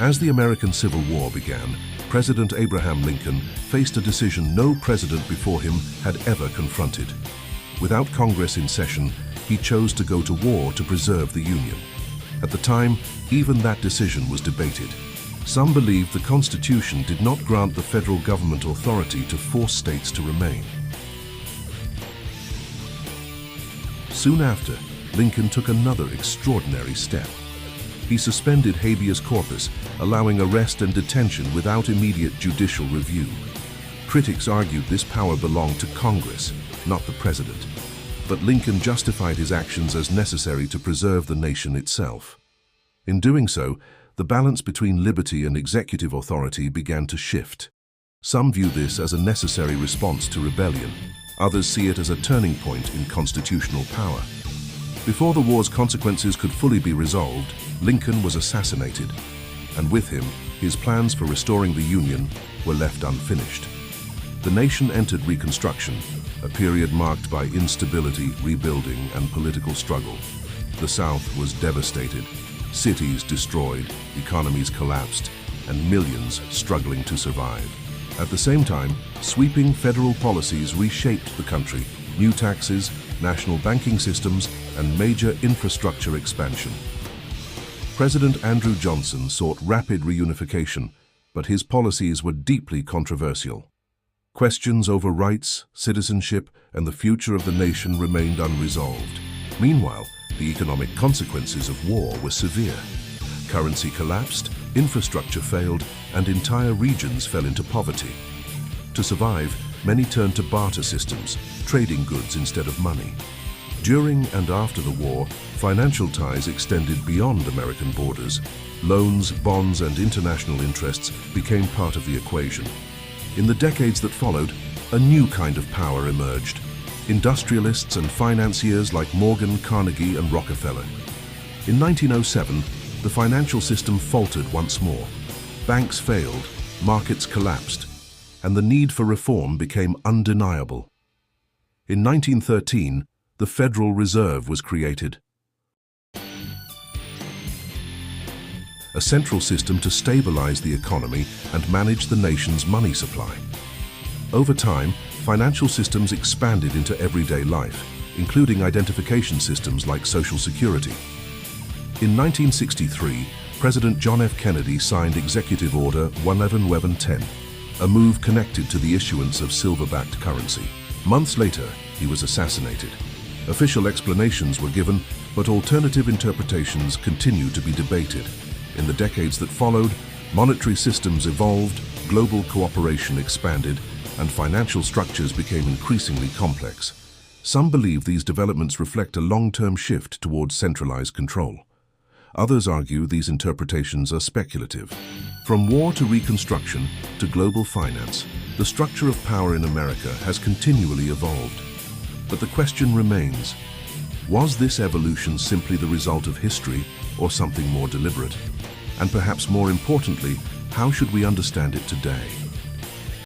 As the American Civil War began, President Abraham Lincoln faced a decision no president before him had ever confronted. Without Congress in session, he chose to go to war to preserve the Union. At the time, even that decision was debated. Some believed the Constitution did not grant the federal government authority to force states to remain. Soon after, Lincoln took another extraordinary step. He suspended habeas corpus, allowing arrest and detention without immediate judicial review. Critics argued this power belonged to Congress, not the president. But Lincoln justified his actions as necessary to preserve the nation itself. In doing so, the balance between liberty and executive authority began to shift. Some view this as a necessary response to rebellion. Others see it as a turning point in constitutional power. Before the war's consequences could fully be resolved, Lincoln was assassinated, and with him, his plans for restoring the Union were left unfinished. The nation entered Reconstruction, a period marked by instability, rebuilding, and political struggle. The South was devastated, cities destroyed, economies collapsed, and millions struggling to survive. At the same time, sweeping federal policies reshaped the country: new taxes, national banking systems, and major infrastructure expansion. President Andrew Johnson sought rapid reunification, but his policies were deeply controversial. Questions over rights, citizenship, and the future of the nation remained unresolved. Meanwhile, the economic consequences of war were severe. Currency collapsed, infrastructure failed, and entire regions fell into poverty. To survive, many turned to barter systems, trading goods instead of money. During and after the war, financial ties extended beyond American borders. Loans, bonds, and international interests became part of the equation. In the decades that followed, a new kind of power emerged: industrialists and financiers like Morgan, Carnegie, and Rockefeller. In 1907, the financial system faltered once more. Banks failed, markets collapsed, and the need for reform became undeniable. In 1913, the Federal Reserve was created, a central system to stabilize the economy and manage the nation's money supply. Over time, financial systems expanded into everyday life, including identification systems like Social Security. In 1963, President John F. Kennedy signed Executive Order 1110, a move connected to the issuance of silver-backed currency. Months later, he was assassinated. Official explanations were given, but alternative interpretations continued to be debated. In the decades that followed, monetary systems evolved, global cooperation expanded, and financial structures became increasingly complex. Some believe these developments reflect a long-term shift towards centralized control. Others argue these interpretations are speculative. From war to Reconstruction to global finance, the structure of power in America has continually evolved. But the question remains: was this evolution simply the result of history or something more deliberate? And perhaps more importantly, how should we understand it today?